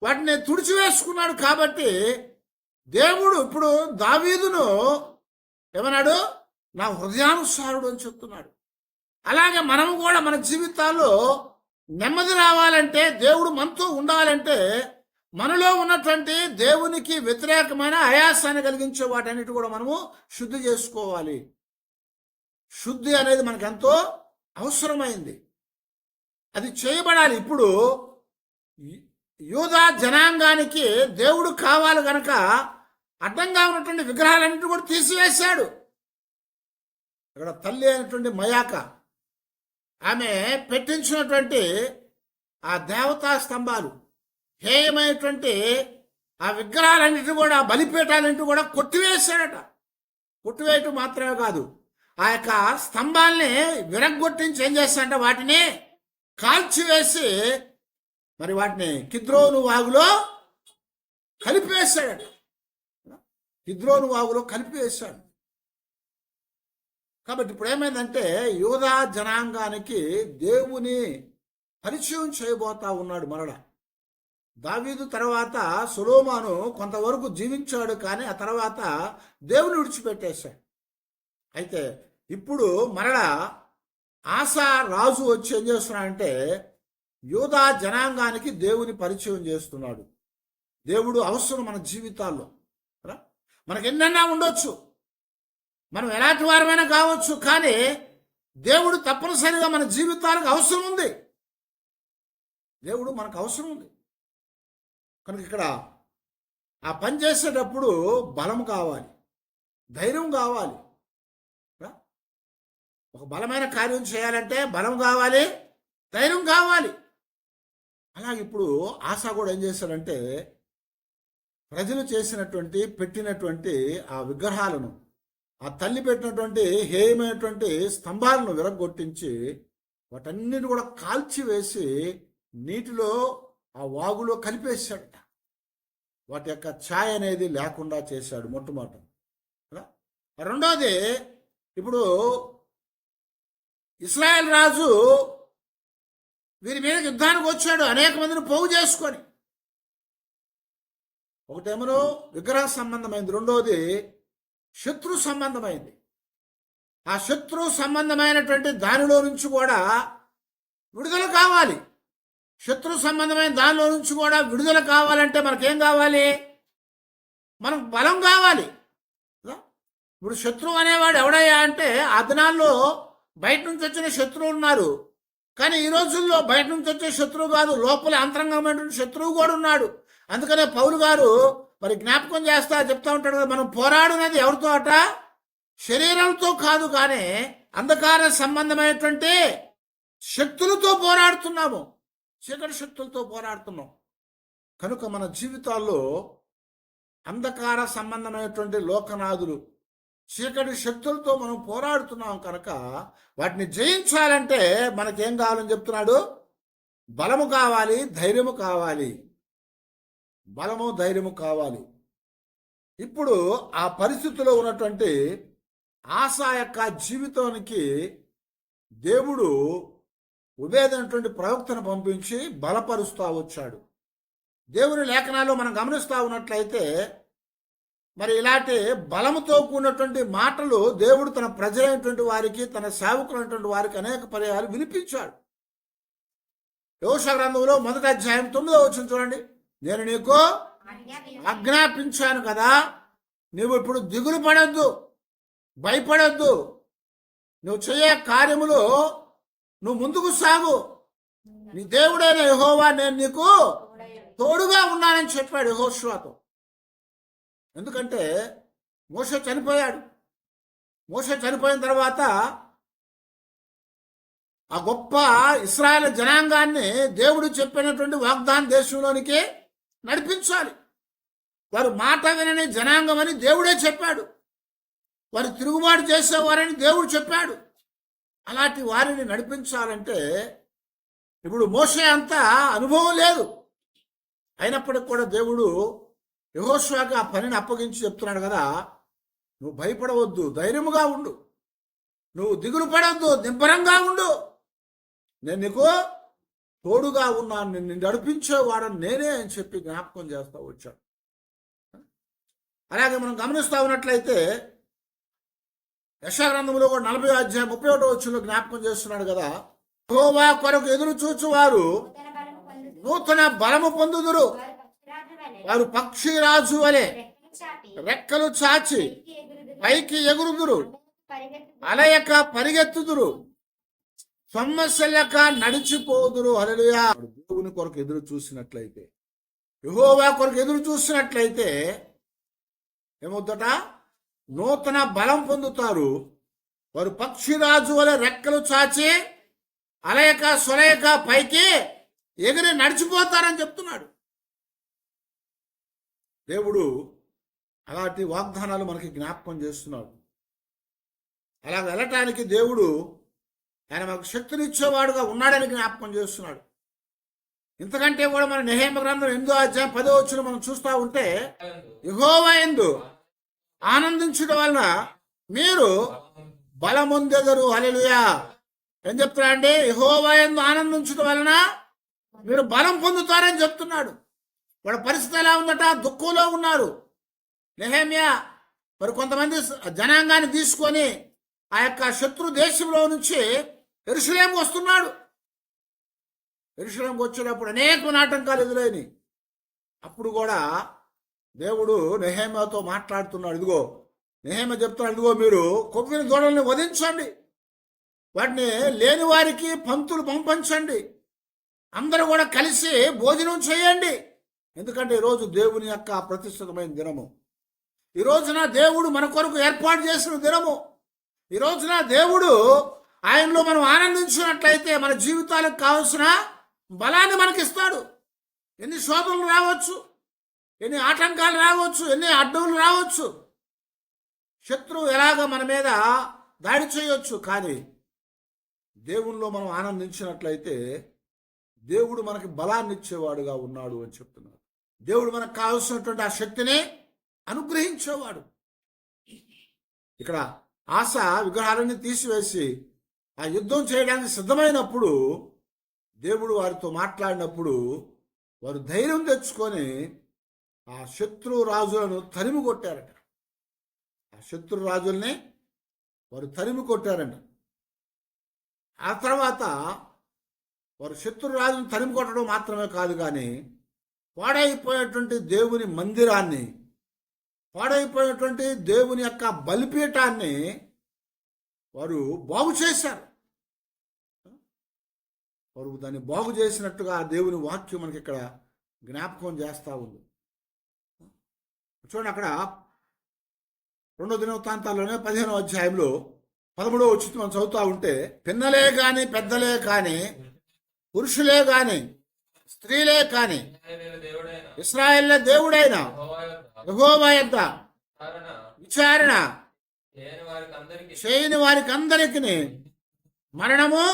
వాటిని తుడిచివేసుకున్నాడు. కాబట్టి దేవుడు ఇప్పుడు దావీదును ఏమన్నాడు? నా హృదయానుసారుడు అని చెప్తున్నాడు. అలాగే మనము కూడా మన జీవితాల్లో నెమ్మది రావాలంటే, దేవుడు మనతో ఉండాలంటే, మనలో ఉన్నటువంటి దేవునికి వ్యతిరేకమైన ఆయాసాన్ని కలిగించే వాటన్నిటి కూడా మనము శుద్ధి చేసుకోవాలి. శుద్ధి అనేది మనకు ఎంతో అవసరమైంది, అది చేయబడాలి. ఇప్పుడు యూదా జనాంగానికి దేవుడు కావాలి కనుక అడ్డంగా ఉన్నటువంటి విగ్రహాలన్నింటినీ కూడా తీసివేశాడు. ఇక్కడ తల్లి అయినటువంటి మయాక ఆమె పెట్టించినటువంటి ఆ దేవతా స్తంభాలు, హేయమైనటువంటి ఆ విగ్రహాలన్నింటినీ కూడా, బలిపీఠాలన్నింటినీ కూడా కొట్టివేశాడట. కొట్టివేయటం మాత్రమే కాదు, ఆ యొక్క స్తంభాల్ని విరగ్గొట్టించి ఏం చేశాడంటే వాటిని కాల్చివేసి మరి వాటిని కిద్రోను వాగులో కలిపివేశాడట. కిద్రోను వాగులో కలిపివేశాడు. కాబట్టి ఇప్పుడు ఏమైందంటే, యూదా జనాంగానికి దేవుని పరిచయం చేయబోతా ఉన్నాడు మరల. దావీదు తర్వాత సొలొమోను కొంతవరకు జీవించాడు, కానీ ఆ తర్వాత దేవుని విడిచిపెట్టేశాడు. అయితే ఇప్పుడు మరలా ఆసా రాజు వచ్చి ఏం చేస్తున్నాడంటే, యూదా జనాంగానికి దేవుని పరిచయం చేస్తున్నాడు. దేవుడు అవసరం మన జీవితాల్లో. మనకు ఎన్నైనా ఉండొచ్చు, మనం ఎలాంటి వారమైనా కావచ్చు, కానీ దేవుడు తప్పనిసరిగా మన జీవితాలకు అవసరం ఉంది. దేవుడు మనకు అవసరం ఉంది కనుక ఇక్కడ ఆ పని చేసేటప్పుడు బలం కావాలి, ధైర్యం కావాలి. ఒక బలమైన కార్యం చేయాలంటే బలం కావాలి, ధైర్యం కావాలి. అలాగే ఇప్పుడు ఆశా కూడా ఏం చేశాడంటే, ప్రజలు పెట్టినటువంటి ఆ విగ్రహాలను, ఆ తల్లి పెట్టినటువంటి హేయమైనటువంటి స్తంభాలను విరగొట్టించి వాటన్నిటి కూడా కాల్చివేసి నీటిలో ఆ వాగులో కలిపేశాడట. వాటి యొక్క ఛాయ అనేది లేకుండా చేశాడు మొట్టమొదట. రెండోది, ఇప్పుడు ఇశ్రాయేల్ రాజు వీరి మీద యుద్ధానికి వచ్చాడు, అనేక మందిని పోగు చేసుకొని. ఒకటేమో విగ్రహ సంబంధమైంది, రెండోది శత్రు సంబంధమైంది. ఆ శత్రు సంబంధమైనటువంటి దానిలో నుంచి కూడా విడుదల కావాలి. శత్రు సంబంధమైన దానిలో నుంచి కూడా విడుదల కావాలంటే మనకేం కావాలి? మనకు బలం కావాలి. ఇప్పుడు శత్రువు అనేవాడు ఎవడయ్యా అంటే, ఆ దినాల్లో బయట నుంచి వచ్చిన శత్రువులు ఉన్నారు. కానీ ఈ రోజుల్లో బయట నుంచి వచ్చే శత్రువు కాదు, లోపల అంతరంగమైనటువంటి శత్రువు కూడా ఉన్నాడు. అందుకనే పౌలు గారు మరి జ్ఞాపకం చెప్తా ఉంటాడు కదా, మనం పోరాడునేది ఎవరితో అట? శరీరంతో కాదు, కానీ అంధకార సంబంధమైనటువంటి శక్తులతో పోరాడుతున్నాము, చీకటి శక్తులతో పోరాడుతున్నాం. కనుక మన జీవితాల్లో అంధకార సంబంధమైనటువంటి లోకనాథులు, చీకటి శక్తులతో మనం పోరాడుతున్నాం. కనుక వాటిని జయించాలంటే మనకేం కావాలని చెప్తున్నాడు? బలము కావాలి, ధైర్యము కావాలి. బలము, ధైర్యము కావాలి. ఇప్పుడు ఆ పరిస్థితిలో ఉన్నటువంటి ఆశా యొక్క జీవితానికి దేవుడు ఉబేదైనటువంటి ప్రవక్తను పంపించి బలపరుస్తూ వచ్చాడు. దేవుని లేఖనాల్లో మనం గమనిస్తూ ఉన్నట్లయితే మరి ఇలాంటి బలముతో కూడినటువంటి మాటలు దేవుడు తన ప్రజలైనటువంటి వారికి, తన సేవకులైనటువంటి వారికి అనేక పర్యాలు వినిపించాడు. యెహోషువ గ్రంథంలో 1వ అధ్యాయం 9వ వచనం చూడండి. నేను నీకు ఆజ్ఞాపించాను కదా, నువ్వు ఇప్పుడు దిగులు పడొద్దు, భయపడొద్దు, నువ్వు చేయే కార్యములు నువ్వు ముందుకు సాగు, నీ దేవుడైన యెహోవా నేను నీకు తోడుగా ఉన్నానని చెప్పాడు యెహోషువతో. ఎందుకంటే మోషే చనిపోయాడు. మోషే చనిపోయిన తర్వాత ఆ గొప్ప ఇశ్రాయేలు జనాంగాన్ని దేవుడు చెప్పినటువంటి వాగ్దాన దేశంలోనికి నడిపించాలి. వారు మాట వినని జనాంగం అని దేవుడే చెప్పాడు. వారు తిరుగుబాటు చేసేవారని దేవుడు చెప్పాడు. అలాంటి వారిని నడిపించాలంటే ఇప్పుడు మోషే అంత అనుభవం లేదు. అయినప్పటికి కూడా దేవుడు యెహోషువకి ఆ పనిని అప్పగించి చెప్తున్నాడు కదా, నువ్వు భయపడవద్దు, ధైర్యముగా ఉండు, నువ్వు దిగులు పడవద్దు, నిబ్బరంగా ఉండు, నేను నీకు తోడుగా ఉన్నాను, నిన్ను నడిపించేవాడని నేనే అని చెప్పి జ్ఞాపకం చేస్తూ వచ్చాడు. అలాగే మనం గమనిస్తూ ఉన్నట్లయితే యెషయా గ్రంథంలో కూడా 40వ అధ్యాయం 31వ వచనంలో జ్ఞాపకం చేస్తున్నాడు కదా, యెహోవా కొరకు ఎదురు చూచువారు నూతన బలము పొందుదురు, వారు పక్షిరాజు వలె రెక్కలు చాచి పైకి ఎగురుదురు, అలయక పరిగెత్తుదురు, సొమ్మసిల్లక నడిచిపోదురు. హల్లెలూయా. దేవుని కొరకు ఎదురు చూసినట్లయితే, యెహోవా కొరకు ఎదురు చూసినట్లయితే ఏమవుతట? నూతన బలం పొందుతారు. వారు పక్షిరాజు వలె రెక్కలు చాచి అలయక సొలయక పైకి ఎగిరి నడిచిపోతారని చెప్తున్నాడు దేవుడు. అలాంటి వాగ్దానాలు మనకి జ్ఞాపకం చేస్తున్నాడు. అలా వెళ్ళటానికి దేవుడు ఆయన మనకు శక్తినిచ్చేవాడుగా ఉన్నాడని జ్ఞాపకం చేస్తున్నాడు. ఇంతకంటే కూడా మన నెహెమ్యా గ్రంథం 8వ అధ్యాయం 10వ వచనం మనం చూస్తూ ఉంటే, యెహోవా యందు ఆనందించడం వలన మీరు బలమొందెదరు. హల్లెలూయా. ఏం చెప్తున్నా అండి? యెహోవా యందు ఆనందించడం వలన మీరు బలం పొందుతారని చెప్తున్నాడు. వాళ్ళ పరిస్థితి ఎలా ఉందట? దుఃఖంలో ఉన్నారు. నెహెమ్యా మరి కొంతమంది జనాంగాన్ని తీసుకొని ఆ యొక్క శత్రు దేశంలో నుంచి యెరూషలేముకు వస్తున్నాడు. యెరూషలేముకు వచ్చేటప్పుడు అనేక ఆటంకాలు ఎదురైనవి. అప్పుడు కూడా దేవుడు నెహెమ్యాతో మాట్లాడుతున్నాడు. ఇదిగో నెహెమ్యా చెప్తున్నాడు, ఇదిగో మీరు కొవ్విన దూడల్ని వధించండి, వాటిని లేని వారికి పంతులు పంపించండి, అందరూ కూడా కలిసి భోజనం చేయండి. ఎందుకంటే ఈరోజు దేవుని యొక్క ప్రతిష్ఠితమైన దినము. ఈ రోజున దేవుడు మన కొరకు ఏర్పాటు చేసిన దినము. ఈ రోజున దేవుడు ఆయనలో మనం ఆనందించినట్లయితే మన జీవితాలకు కావలసిన బలాన్ని మనకిస్తాడు. ఎన్ని శోధనలు రావచ్చు, ఎన్ని ఆటంకాలు రావచ్చు, ఎన్ని అడ్డులు రావచ్చు, శత్రువు ఎలాగ మన మీద దాడి చేయొచ్చు, కానీ దేవునిలో మనం ఆనందించినట్లయితే దేవుడు మనకి బలాన్ని ఇచ్చేవాడుగా ఉన్నాడు అని చెప్తున్నాడు. దేవుడు మనకు కావలసినటువంటి ఆ శక్తిని అనుగ్రహించేవాడు. ఇక్కడ ఆశ విగ్రహాలన్నీ తీసివేసి ఆ యుద్ధం చేయడానికి సిద్ధమైనప్పుడు దేవుడు వారితో మాట్లాడినప్పుడు వారు ధైర్యం తెచ్చుకొని ఆ శత్రు రాజులను తరిమి కొట్టారట. ఆ శత్రు రాజుల్ని వారు తరిమి కొట్టారంట. ఆ తర్వాత వారు శత్రు రాజును తరిమి కొట్టడం మాత్రమే కాదు, కానీ పాడైపోయేటువంటి దేవుని మందిరాన్ని, పాడైపోయినటువంటి దేవుని యొక్క బలిపీఠాన్ని వారు బాగు చేశారు. వారు దాన్ని బాగు చేసినట్టుగా దేవుని వాక్యం మనకి ఇక్కడ జ్ఞాపకం చేస్తూ ఉంది. చూడండి, అక్కడ 2 దినవృత్తాంతాల్లోనే 15వ అధ్యాయంలో 13వ వచనం మనం చదువుతూ ఉంటే, పిన్నలే కాని పెద్దలే కాని పురుషులే కాని స్త్రీలే కాని ఇశ్రాయేలు దేవుడైన యెహోవా యొద్ద విచారణ చేయని వారికి అందరికి మరణము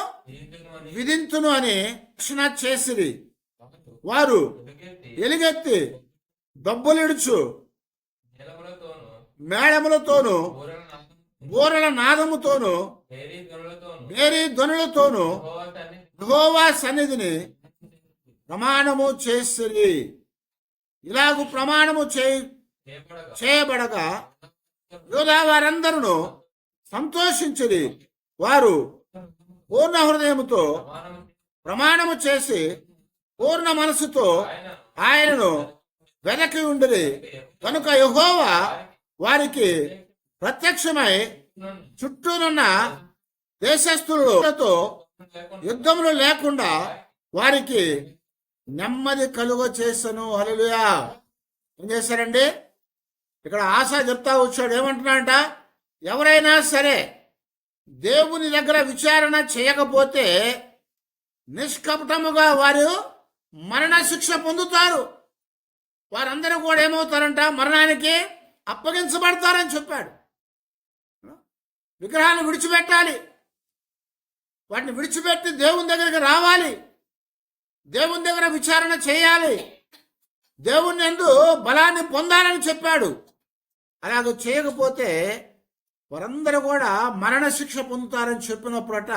విధింతును అని రక్షణ చేసిరి. వారు ఎలుగెత్తి దబ్బులిడుచు మేళములతోను బూరల నాదముతోను బేరీ ధ్వనులతోను యెహోవా సన్నిధిని ప్రమాణము చేసిరి. ఇలాగు ప్రమాణము చేయబడగా యూదా వారందరూ సంతోషించిరి. వారు పూర్ణ హృదయముతో ప్రమాణము చేసి పూర్ణ మనసుతో ఆయనను వెదకి ఉండిరి. కనుక యెహోవా వారికి ప్రత్యక్షమై చుట్టూనున్న దేశస్థులతో యుద్ధములు లేకుండా వారికి నెమ్మది కలుగ చేసను. హల్లెలూయా. ఏం చేశారండి? ఇక్కడ ఆశ చెప్తా వచ్చాడు. ఏమంటున్నాడంట? ఎవరైనా సరే దేవుని దగ్గర విచారణ చేయకపోతే నిష్కపటముగా వారు మరణ శిక్ష పొందుతారు. వారందరూ కూడా ఏమవుతారంట? మరణానికి అప్పగించబడతారని చెప్పాడు. విగ్రహాన్ని విడిచిపెట్టాలి, వాటిని విడిచిపెట్టి దేవుని దగ్గరికి రావాలి, దేవుని దగ్గర విచారణ చేయాలి, దేవుని యందు బలాన్ని పొందాలని చెప్పాడు. అలాగ చేయకపోతే వారందరూ కూడా మరణ శిక్ష పొందుతారని చెప్పినప్పుడట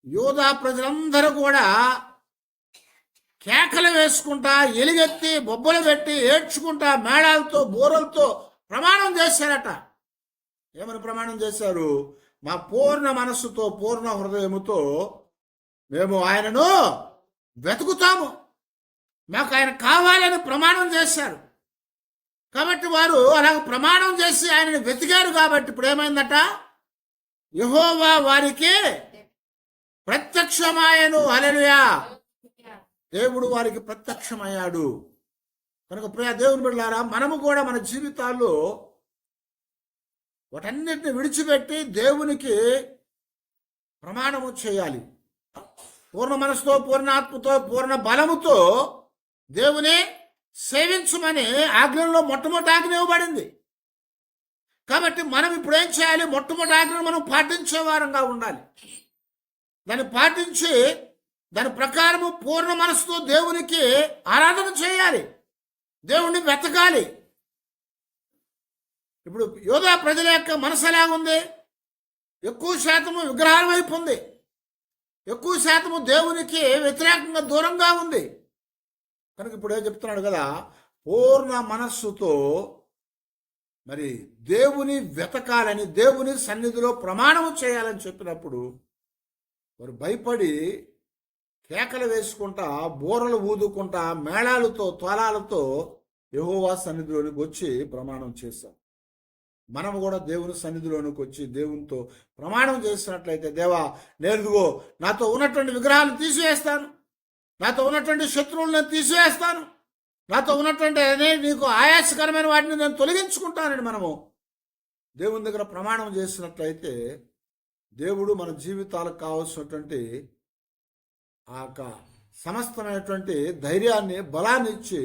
యూదా ప్రజలందరూ కూడా కేకలు వేసుకుంటా, ఎలుగెత్తి బొబ్బలు పెట్టి ఏడ్చుకుంటా, మేళాలతో బోరలతో ప్రమాణం చేశారట. ఏమని ప్రమాణం చేశారు? మా పూర్ణ మనస్సుతో పూర్ణ హృదయముతో మేము ఆయనను వెతుకుతాము, మాకు ఆయన కావాలని ప్రమాణం చేశారు. కాబట్టి వారు అలాగ ప్రమాణం చేసి ఆయనను వెతికారు. కాబట్టి ఇప్పుడు ఏమైందట? యెహోవా వారికి ప్రత్యక్షమాయను. హల్లెలూయా. దేవుడు వారికి ప్రత్యక్షమయ్యాడు. కనుక ప్రియ దేవుని బిడ్డలారా, మనము కూడా మన జీవితాల్లో వాటన్నిటిని విడిచిపెట్టి దేవునికి ప్రమాణము చేయాలి. పూర్ణ మనసుతో, పూర్ణ ఆత్మతో, పూర్ణ బలముతో దేవుని సేవించమని ఆజ్ఞలో మొట్టమొదటి ఆజ్ఞ ఇవ్వబడింది. కాబట్టి మనం ఇప్పుడు ఏం చేయాలి? మొట్టమొదటి ఆజ్ఞను మనం పాటించే వారంగా ఉండాలి. దాన్ని పాటించి దాని ప్రకారము పూర్ణ మనసుతో దేవునికి ఆరాధన చేయాలి, దేవుణ్ణి వెతకాలి. ఇప్పుడు యూదా ప్రజల యొక్క మనసు ఎలాగుంది? ఎక్కువ శాతము విగ్రహాల వైపు ఉంది, ఎక్కువ శాతము దేవునికి వ్యతిరేకంగా దూరంగా ఉంది. కనుక ఇప్పుడు ఏం చెప్తున్నాడు కదా, పూర్ణ మనస్సుతో మరి దేవుని వెతకాలని, దేవుని సన్నిధిలో ప్రమాణము చేయాలని చెప్పినప్పుడు వారు భయపడి కేకలు వేసుకుంటా, బోరలు ఊదుకుంటా, మేళాలతో తాళాలతో యెహోవా సన్నిధిలోనికి వచ్చి ప్రమాణం చేశాం. మనము కూడా దేవుని సన్నిధిలోనికి వచ్చి దేవునితో ప్రమాణం చేసినట్లయితే, దేవా నేరుగో నాతో ఉన్నటువంటి విగ్రహాలను తీసివేస్తాను, నాతో ఉన్నటువంటి శత్రువులను నేను తీసివేస్తాను, నాతో ఉన్నటువంటి నీకు ఆయాసకరమైన వాటిని నేను తొలగించుకుంటానని మనము దేవుని దగ్గర ప్రమాణం చేసినట్లయితే దేవుడు మన జీవితాలకు కావాల్సినటువంటి ఆ సమస్తమైనటువంటి ధైర్యాన్ని, బలాన్ని ఇచ్చి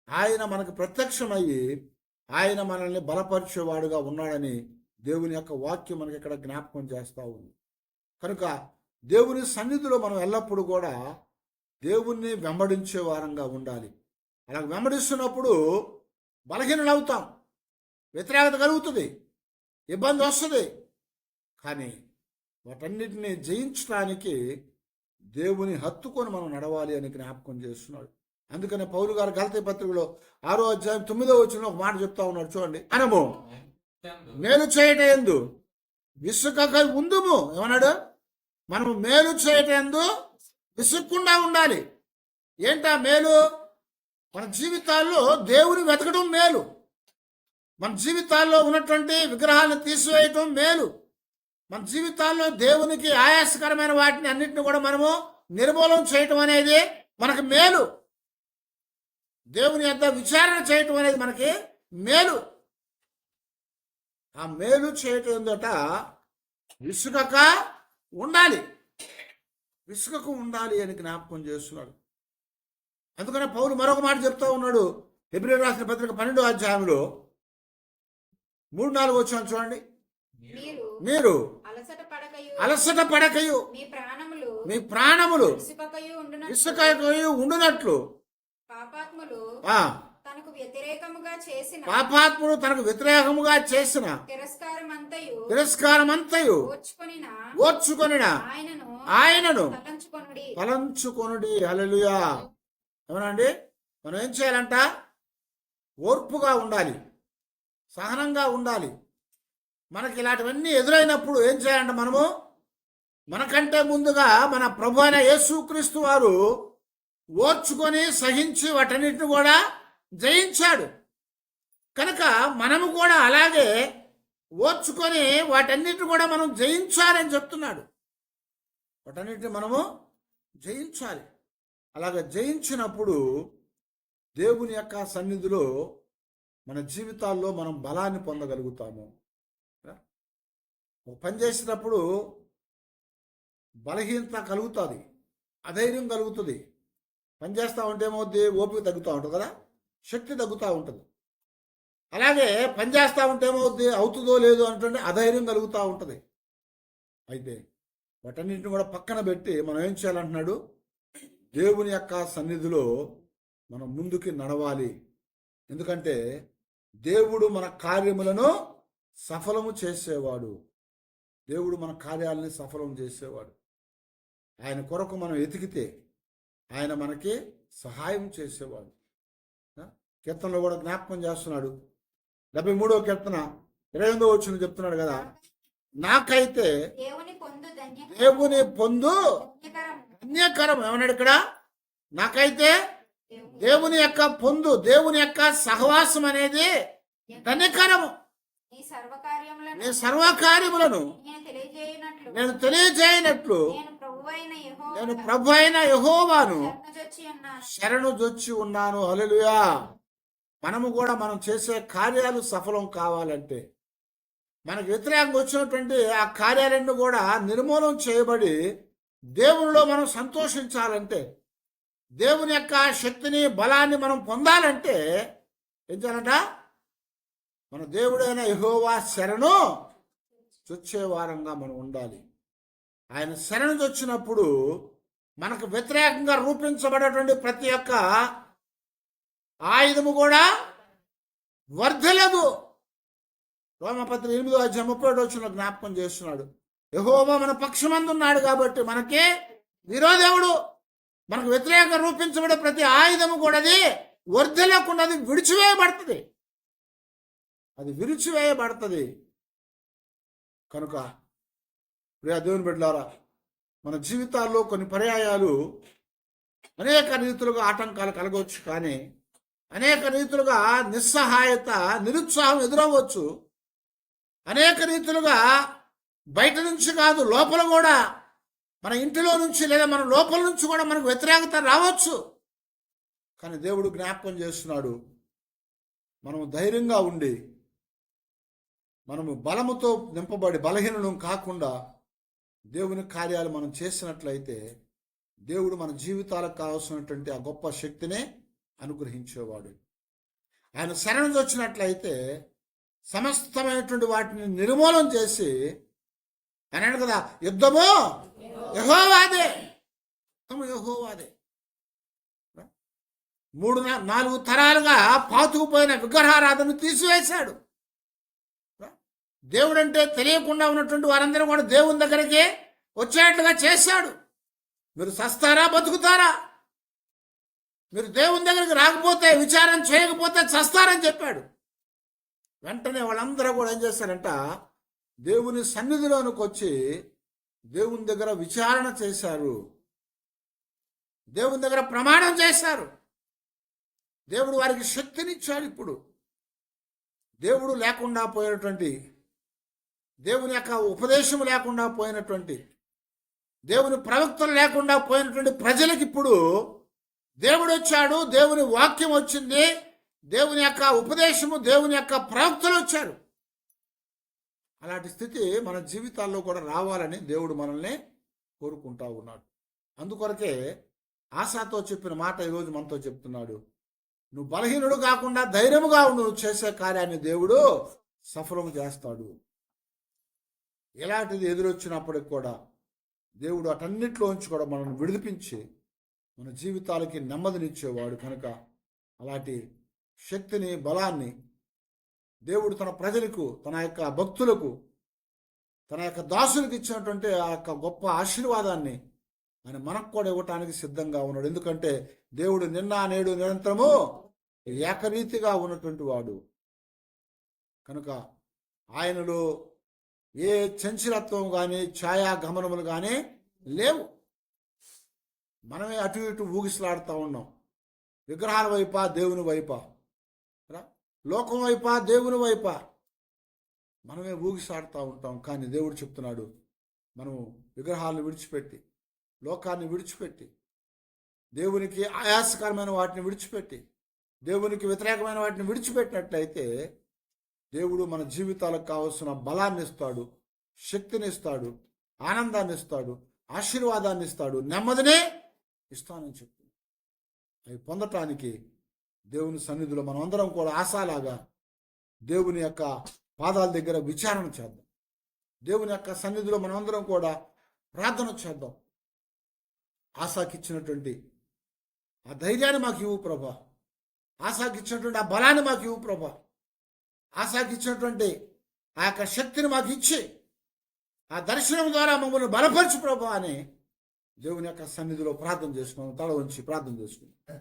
ఆయన మనకు ప్రత్యక్షమయ్యి ఆయన మనల్ని బలపరిచేవాడుగా ఉన్నాడని దేవుని యొక్క వాక్యం మనకి ఇక్కడ జ్ఞాపకం చేస్తూ ఉంది. కనుక దేవుని సన్నిధిలో మనం ఎల్లప్పుడూ కూడా దేవుణ్ణి వెంబడించే వారంగా ఉండాలి. అలా వెంబడిస్తున్నప్పుడు బలహీనలు అవుతాం, వ్యతిరేకత కలుగుతుంది, ఇబ్బంది వస్తుంది. కానీ వాటన్నిటిని జయించడానికి దేవుని హత్తుకొని మనం నడవాలి అని జ్ఞాపకం చేస్తున్నాడు. అందుకనే పౌలు గారు గలతీ పత్రికలో 6వ అధ్యాయం 9వ వచనంలో ఒక మాట చెప్తా ఉన్నాడు చూడండి. మనము మేలు చేయట యందు విసుకక ఉందుము. ఏమన్నాడు? మనము మేలు చేయట యందు విసుక్కుండా ఉండాలి. ఏంటా మేలు? మన జీవితాల్లో దేవుని వెతకడం మేలు. మన జీవితాల్లో ఉన్నటువంటి విగ్రహాలను తీసివేయటం మేలు. మన జీవితాల్లో దేవునికి ఆయాసకరమైన వాటిని అన్నింటిని కూడా మనము నిర్మూలన చేయటం అనేది మనకు మేలు. దేవుని యొద్ద విచారణ చేయటం అనేది మనకి మేలు. ఆ మేలు చేయటం ఏందట విసుగక ఉండాలి. విసుగకు ఉండాలి అని జ్ఞాపకం చేస్తున్నాడు. అందుకనే పౌలు మరొక మాట చెప్తా ఉన్నాడు. హెబ్రీయులకు రాసిన పత్రిక 12వ అధ్యాయంలో 3-4 వచనాలు చూడండి. మీరు అలసట పడకయు మీ ప్రాణములు విసుకయు ఉండునట్లు పాపాత్ముడు తనకు వ్యతిరేకముగా చేసిన తిరస్కారమంతయు ఓర్చుకొనిన ఆయనను తలంచుకొనుడి. హల్లెలూయా. ఏమనండి? మనం ఏం చేయాలంట? ఓర్పుగా ఉండాలి, సహనంగా ఉండాలి. మనకి ఇలాంటివన్నీ ఎదురైనప్పుడు ఏం చేయాలంటే మనము మనకంటే ముందుగా మన ప్రభు అయిన యేసుక్రీస్తు వారు ఓర్చుకొని సహించి వాటన్నిటిని కూడా జయించాడు. కనుక మనము కూడా అలాగే ఓర్చుకొని వాటన్నిటిని కూడా మనం జయించాలని చెప్తున్నాడు. వాటన్నిటిని మనము జయించాలి. అలాగే జయించినప్పుడు దేవుని యొక్క సన్నిధిలో మన జీవితాల్లో మనం బలాన్ని పొందగలుగుతాము. ఒక పని చేసేటప్పుడు బలహీనత కలుగుతుంది, అధైర్యం కలుగుతుంది. పని చేస్తూ ఉంటే ఏమవుద్ది? ఓపిక తగ్గుతూ ఉంటుంది కదా, శక్తి తగ్గుతూ ఉంటుంది. అలాగే పని చేస్తూ ఉంటే ఏమవుద్ది? అవుతుందో లేదో అంటే అధైర్యం కలుగుతూ ఉంటుంది. అయితే వాటన్నింటిని కూడా పక్కన పెట్టి మనం ఏం చేయాలంటున్నాడు? దేవుని యొక్క సన్నిధిలో మనం ముందుకి నడవాలి. ఎందుకంటే దేవుడు మన కార్యములను సఫలము చేసేవాడు. దేవుడు మన కార్యాలని సఫలం చేసేవాడు. ఆయన కొరకు మనం ఎతికితే ఆయన మనకి సహాయం చేసేవాడు. కీర్తనలో కూడా జ్ఞాపకం చేస్తున్నాడు. 73వ కీర్తన 28వ వచనం చెప్తున్నాడు కదా, నాకైతే దేవుని పొందు ధన్యకరం. ఏమన్నాడు ఇక్కడ? నాకైతే దేవుని యొక్క పొందు, దేవుని యొక్క సహవాసం అనేది ధన్యకరము. నీ సర్వకార్యములను నేను తెలియజేయనట్లు నేను ప్రభు అయిన యెహోవాను శరణు జొచ్చి ఉన్నాను. హల్లెలూయా. మనము కూడా మనం చేసే కార్యాలు సఫలం కావాలంటే, మనకు వ్యతిరేకంగా వచ్చినటువంటి ఆ కార్యాలన్నీ కూడా నిర్మూలన చేయబడి దేవునిలో మనం సంతోషించాలంటే, దేవుని యొక్క శక్తిని బలాన్ని మనం పొందాలంటే ఏం చేయాలంట? మన దేవుడైన యెహోవా శరణు చొచ్చే వారంగా మనం ఉండాలి. ఆయన శరణు చొచ్చినప్పుడు మనకు వ్యతిరేకంగా రూపించబడేటువంటి ప్రతి ఒక్క ఆయుధము కూడా వర్ధలేదు. రోమపత్రిక 8వ అధ్యాయం 31వ వచనంలో జ్ఞాపకం చేస్తున్నాడు. యెహోవా మన పక్షమందున్నాడు కాబట్టి మనకి విరోధేవుడు. మనకు వ్యతిరేకంగా రూపించబడే ప్రతి ఆయుధము కూడా అది వర్ధలేకుండా అది విడిచివేయబడుతుంది. అది విరిచివేయబడుతుంది. కనుక ప్రియ దేవుని బిడ్డలారా, మన జీవితాల్లో కొన్ని పర్యాయాలు అనేక రీతులుగా ఆటంకాలు కలగవచ్చు, కానీ అనేక రీతులుగా నిస్సహాయత, నిరుత్సాహం ఎదురవ్వచ్చు. అనేక రీతులుగా బయట నుంచి కాదు, లోపల కూడా, మన ఇంటిలో నుంచి లేదా మన లోపల నుంచి కూడా మనకు వ్యతిరేకత రావచ్చు. కానీ దేవుడు జ్ఞాపకం చేస్తున్నాడు, మనము ధైర్యంగా ఉండి మనము బలముతో నింపబడి బలహీనం కాకుండా దేవుని కార్యాలు మనం చేసినట్లయితే దేవుడు మన జీవితాలకు కావాల్సినటువంటి ఆ గొప్ప శక్తినే అనుగ్రహించేవాడు. ఆయన శరణు వచ్చినట్లయితే సమస్తమైనటువంటి వాటిని నిర్మూలన చేసి, అన్నాడు కదా, యుద్ధము యెహోవాదే, యెహోవాదే. 3-4 తరాలుగా పాతుకుపోయిన విగ్రహారాధనను తీసివేశాడు. దేవుడంటే తెలియకుండా ఉన్నటువంటి వారందరూ కూడా దేవుని దగ్గరికి వచ్చేట్లుగా చేశాడు. మీరు సస్తారా బతుకుతారా? మీరు దేవుని దగ్గరికి రాకపోతే, విచారణ చేయకపోతే చస్తారని చెప్పాడు. వెంటనే వాళ్ళందరూ కూడా ఏం చేశారంట, దేవుని సన్నిధిలోనికి వచ్చి దేవుని దగ్గర విచారణ చేశారు, దేవుని దగ్గర ప్రమాణం చేశారు. దేవుడు వారికి శక్తినిచ్చాడు. ఇప్పుడు దేవుడు లేకుండా పోయినటువంటి, దేవుని యొక్క ఉపదేశం లేకుండా పోయినటువంటి, దేవుని ప్రవక్తలు లేకుండా పోయినటువంటి ప్రజలకు ఇప్పుడు దేవుడు వచ్చాడు, దేవుని వాక్యం వచ్చింది, దేవుని యొక్క ఉపదేశము, దేవుని యొక్క ప్రవక్తలు వచ్చారు. అలాంటి స్థితి మన జీవితాల్లో కూడా రావాలని దేవుడు మనల్ని కోరుకుంటా ఉన్నాడు. అందుకొరకే ఆశాతో చెప్పిన మాట ఈరోజు మనతో చెప్తున్నాడు. నువ్వు బలహీనుడు కాకుండా ధైర్యముగా ఉండు, నువ్వు చేసే కార్యాన్ని దేవుడు సఫలం చేస్తాడు. ఎలాంటిది ఎదురొచ్చినప్పటికి కూడా దేవుడు అటన్నిటిలోంచి కూడా మనల్ని విడిపించి మన జీవితాలకి నెమ్మదినిచ్చేవాడు. కనుక అలాంటి శక్తిని, బలాన్ని దేవుడు తన ప్రజలకు, తన యొక్క భక్తులకు, తన యొక్క దాసులకు ఇచ్చినటువంటి ఆ యొక్క గొప్ప ఆశీర్వాదాన్ని ఆయన మనకు కూడా ఇవ్వటానికి సిద్ధంగా ఉన్నాడు. ఎందుకంటే దేవుడు నిన్న నేడు నిరంతరము ఏకరీతిగా ఉన్నటువంటి వాడు. కనుక ఆయనలో ఏ చంచలత్వం కానీ ఛాయా గమనములు కానీ లేవు. మనమే అటు ఇటు ఊగిసలాడుతూ ఉన్నాం. విగ్రహాల వైపా, దేవుని వైపా, లోకం వైపా, దేవుని వైపా మనమే ఊగిసాడుతూ ఉంటాం. కానీ దేవుడు చెప్తున్నాడు, మనము విగ్రహాలను విడిచిపెట్టి, లోకాన్ని విడిచిపెట్టి, దేవునికి ఆయాసకరమైన వాటిని విడిచిపెట్టి, దేవునికి వ్యతిరేకమైన వాటిని విడిచిపెట్టినట్లయితే దేవుడు మన జీవితాలకు కావలసిన బలాన్ని ఇస్తాడు, శక్తిని ఇస్తాడు, ఆనందాన్ని ఇస్తాడు, ఆశీర్వాదాన్ని ఇస్తాడు, నెమ్మదినే ఇస్తానని చెప్తుంది. అవి పొందటానికి దేవుని సన్నిధిలో మనం అందరం కూడా ఆశాలాగా దేవుని యొక్క పాదాల దగ్గర విచారణ చేద్దాం. దేవుని యొక్క సన్నిధిలో మనం అందరం కూడా ప్రార్థన చేద్దాం. ఆశాకిచ్చినటువంటి ఆ ధైర్యాన్ని మాకు ఇవ్వు ప్రభా, ఆశాకిచ్చినటువంటి ఆ బలాన్ని మాకు ఇవ్వు ప్రభా, ఆశాకిచ్చినటువంటి ఆ యొక్క శక్తిని మాకు ఇచ్చి ఆ దర్శనం ద్వారా మమ్మల్ని బలపరచు ప్రభా అని దేవుని యొక్క సన్నిధిలో ప్రార్థన చేసుకున్నాం. తల ఉంచి ప్రార్థన చేసుకున్నాం.